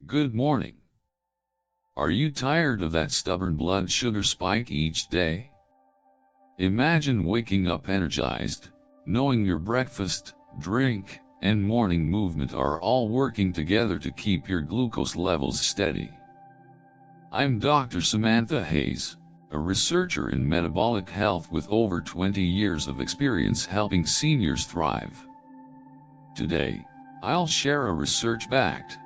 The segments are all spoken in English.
Good morning. Are you tired of that stubborn blood sugar spike each day? Imagine waking up energized, knowing your breakfast, drink, and morning movement are all working together to keep your glucose levels steady. I'm Dr. Samantha Hayes, a researcher in metabolic health with over 20 years of experience helping seniors thrive. Today, I'll share a research-backed,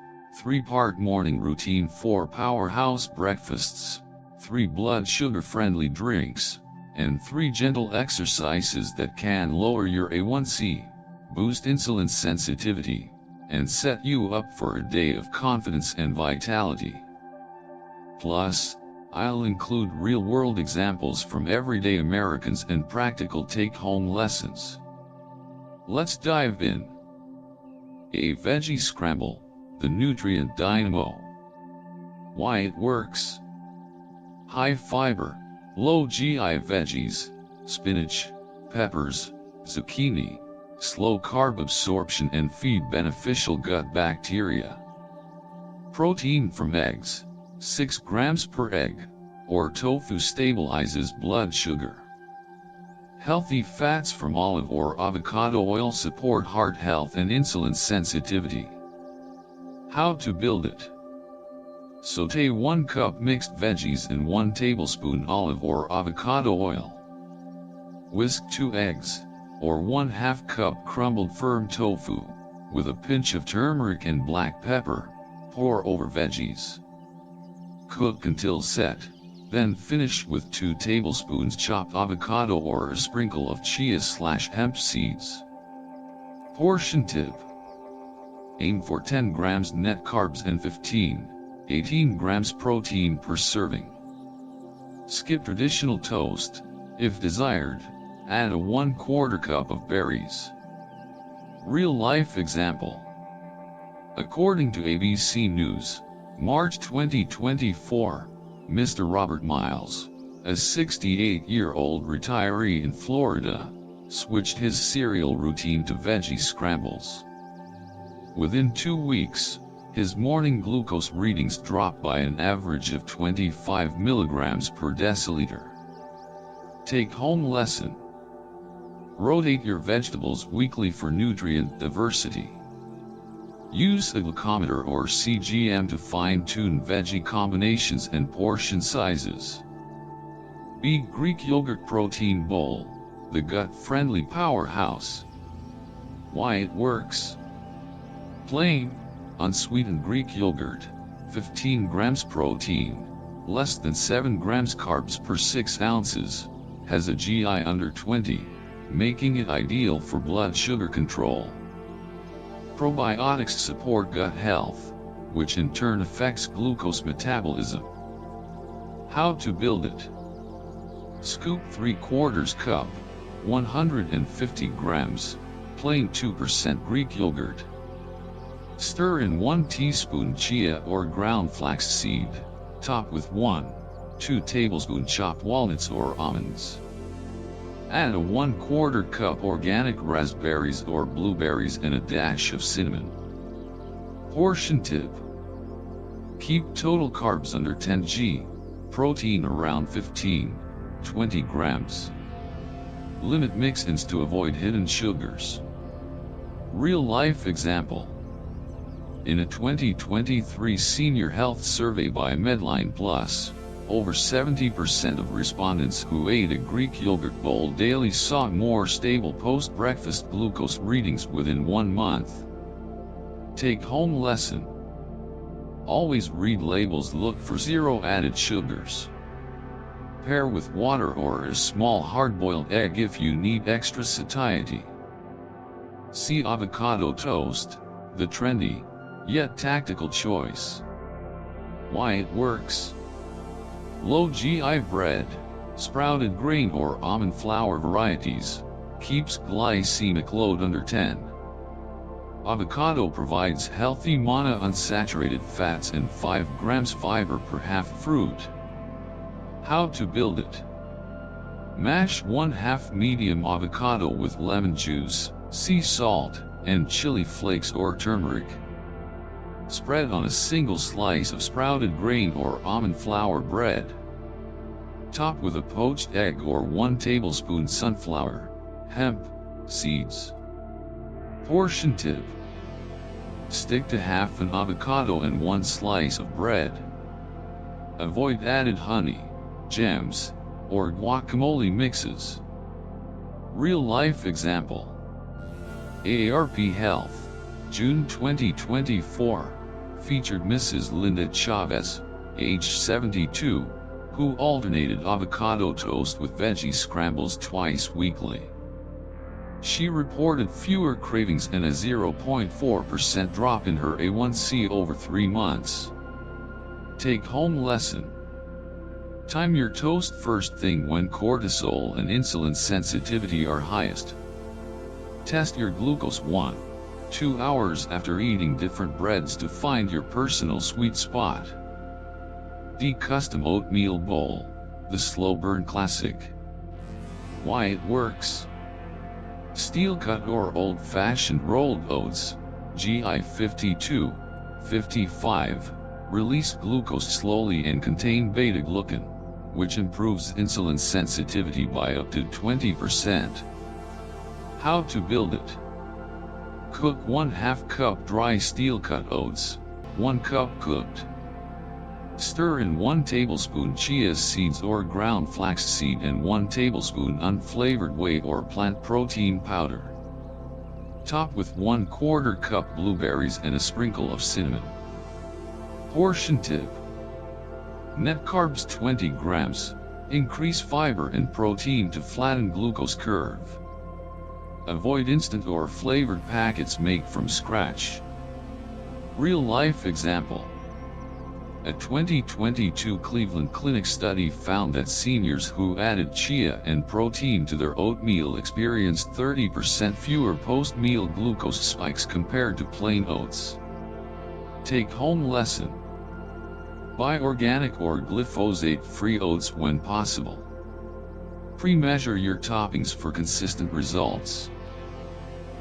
3-part morning routine for powerhouse breakfasts, 3 blood sugar-friendly drinks, and 3 gentle exercises that can lower your A1C, boost insulin sensitivity, and set you up for a day of confidence and vitality. Plus, I'll include real-world examples from everyday Americans and practical take-home lessons. Let's dive in. A veggie scramble, the nutrient dynamo. Why it works. High fiber, low GI veggies, spinach, peppers, zucchini, slow carb absorption and feed beneficial gut bacteria. Protein from eggs, 6 grams per egg, or tofu stabilizes blood sugar. Healthy fats from olive or avocado oil support heart health and insulin sensitivity. How to build it. Sauté 1 cup mixed veggies in 1 tablespoon olive or avocado oil. Whisk 2 eggs, or 1/2 cup crumbled firm tofu, with a pinch of turmeric and black pepper, pour over veggies. Cook until set, then finish with 2 tablespoons chopped avocado or a sprinkle of chia/hemp seeds. Portion tip. Aim for 10 grams net carbs and 18 grams protein per serving. Skip traditional toast, if desired, add a 1/4 cup of berries. Real-life example. According to ABC News, March 2024, Mr. Robert Miles, a 68-year-old retiree in Florida, switched his cereal routine to veggie scrambles. Within 2 weeks, his morning glucose readings dropped by an average of 25 milligrams per deciliter. Take-home lesson. Rotate your vegetables weekly for nutrient diversity. Use a glucometer or CGM to fine-tune veggie combinations and portion sizes. Be Greek yogurt protein bowl, the gut-friendly powerhouse. Why it works. Plain, unsweetened Greek yogurt, 15 grams protein, less than 7 grams carbs per 6 ounces, has a GI under 20, making it ideal for blood sugar control. Probiotics support gut health, which in turn affects glucose metabolism. How to build it. Scoop 3/4 cup, 150 grams, plain 2% Greek yogurt. Stir in 1 teaspoon chia or ground flaxseed, top with 1-2 tablespoon chopped walnuts or almonds. Add a 1/4 cup organic raspberries or blueberries and a dash of cinnamon. Portion tip. Keep total carbs under 10 g, protein around 15-20 grams. Limit mix-ins to avoid hidden sugars. Real-life example. In a 2023 Senior Health Survey by Medline Plus, over 70% of respondents who ate a Greek yogurt bowl daily saw more stable post-breakfast glucose readings within 1 month. Take-home lesson. Always read labels. Look for 0 added sugars. Pair with water or a small hard-boiled egg if you need extra satiety. See avocado toast, the trendy, yet tactical choice. Why it works. Low GI bread, sprouted grain or almond flour varieties, keeps glycemic load under 10. Avocado provides healthy monounsaturated fats and 5 grams fiber per half fruit. How to build it. Mash 1/2 medium avocado with lemon juice, sea salt, and chili flakes or turmeric. Spread on a single slice of sprouted grain or almond flour bread. Top with a poached egg or 1 tablespoon sunflower, hemp, seeds. Portion tip. Stick to half an avocado and 1 slice of bread. Avoid added honey, jams, or guacamole mixes. Real-life example. AARP Health, June 2024, featured Mrs. Linda Chavez, age 72, who alternated avocado toast with veggie scrambles twice weekly. She reported fewer cravings and a 0.4% drop in her A1C over 3 months. Take-home lesson. Time your toast first thing when cortisol and insulin sensitivity are highest. Test your glucose 1-2 hours after eating different breads to find your personal sweet spot. The custom oatmeal bowl, the slow burn classic. Why it works. Steel cut or old-fashioned rolled oats, GI 52-55, release glucose slowly and contain beta-glucan, which improves insulin sensitivity by up to 20%. How to build it. Cook 1/2 cup dry steel-cut oats, 1 cup cooked. Stir in 1 tablespoon chia seeds or ground flaxseed and 1 tablespoon unflavored whey or plant protein powder. Top with 1/4 cup blueberries and a sprinkle of cinnamon. Portion tip. Net carbs 20 grams, increase fiber and protein to flatten glucose curve. Avoid instant or flavored packets made from scratch. Real-life example. A 2022 Cleveland Clinic study found that seniors who added chia and protein to their oatmeal experienced 30% fewer post-meal glucose spikes compared to plain oats. Take-home lesson. Buy organic or glyphosate-free oats when possible. Pre-measure your toppings for consistent results.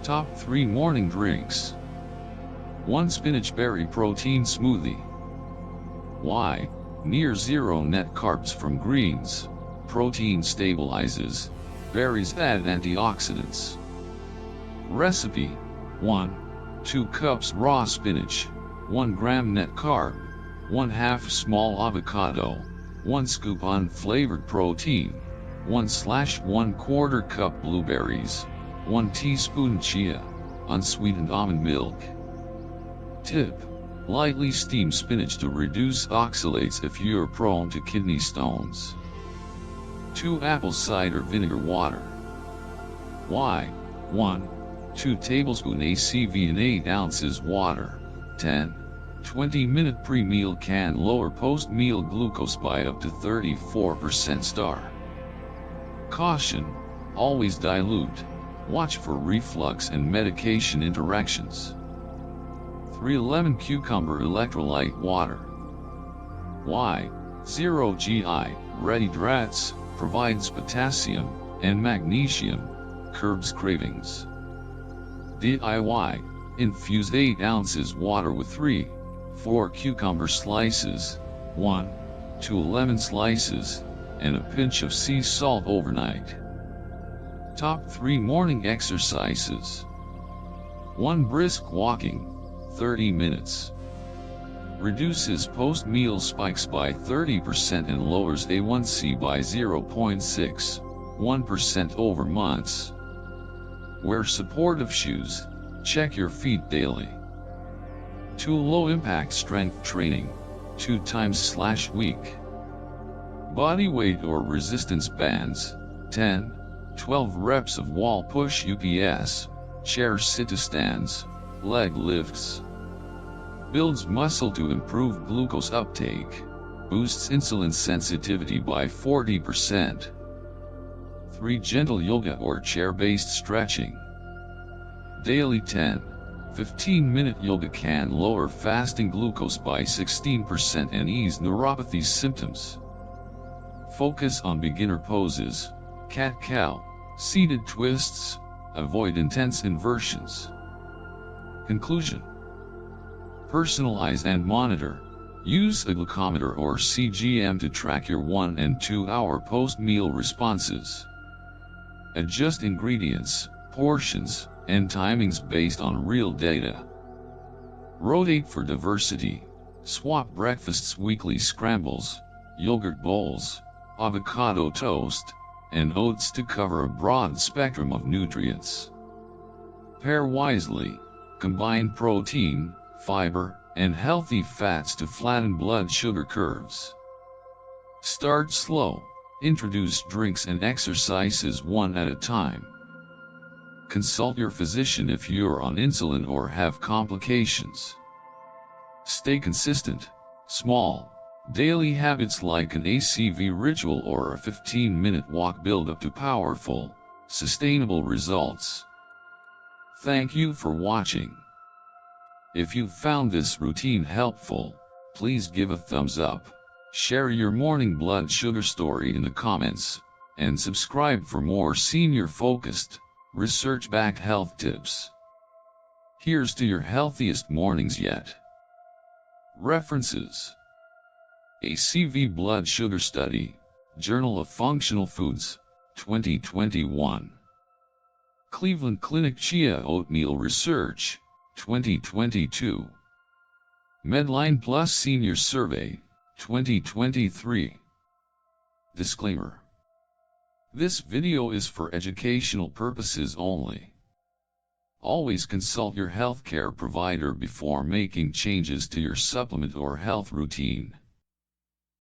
Top 3 morning drinks. 1 Spinach-Berry protein smoothie. Why? Near zero net carbs from greens, protein stabilizes, berries add antioxidants. Recipe: 1-2 cups raw spinach, 1 gram net carb, 1/2 small avocado, 1 scoop unflavored protein, 1/1/4 cup blueberries, 1 teaspoon chia, unsweetened almond milk. Tip: lightly steam spinach to reduce oxalates if you are prone to kidney stones. 2 apple cider vinegar water. Why? 1-2 tablespoon ACV in 8 ounces water. 10-20 minute pre-meal can lower post-meal glucose by up to 34%. Caution: always dilute. Watch for reflux and medication interactions. 3 lemon cucumber electrolyte water. Why? 0 GI, ready drats, provides potassium and magnesium, curbs cravings. DIY, infuse 8 ounces water with 3-4 cucumber slices, 1-2 lemon slices, and a pinch of sea salt overnight. Top 3 morning exercises. 1 brisk walking, 30 minutes. Reduces post-meal spikes by 30% and lowers A1C by 0.61% over months. Wear supportive shoes, check your feet daily. 2 low-impact strength training, 2 times/week. Body weight or resistance bands, 10-12 reps of wall push UPS, chair sit-to-stands, leg lifts. Builds muscle to improve glucose uptake, boosts insulin sensitivity by 40%. 3 gentle yoga or chair-based stretching. Daily 10-15 minute yoga can lower fasting glucose by 16% and ease neuropathy symptoms. Focus on beginner poses, cat-cow, seated twists, avoid intense inversions. Conclusion. Personalize and monitor. Use a glucometer or CGM to track your 1 and 2 hour post-meal responses. Adjust ingredients, portions, and timings based on real data. Rotate for diversity. Swap breakfasts weekly: scrambles, yogurt bowls, avocado toast, and oats to cover a broad spectrum of nutrients. Pair wisely. Combine protein, fiber, and healthy fats to flatten blood sugar curves. Start slow. Introduce drinks and exercises one at a time. Consult your physician if you're on insulin or have complications. Stay consistent. Small, daily habits like an ACV ritual or a 15-minute walk build up to powerful, sustainable results. Thank you for watching. If you found this routine helpful, please give a thumbs up, share your morning blood sugar story in the comments, and subscribe for more senior-focused, research-backed health tips. Here's to your healthiest mornings yet. References: ACV Blood Sugar Study, Journal of Functional Foods, 2021. Cleveland Clinic Chia Oatmeal Research, 2022. Medline Plus Senior Survey, 2023. Disclaimer: this video is for educational purposes only. Always consult your healthcare provider before making changes to your supplement or health routine.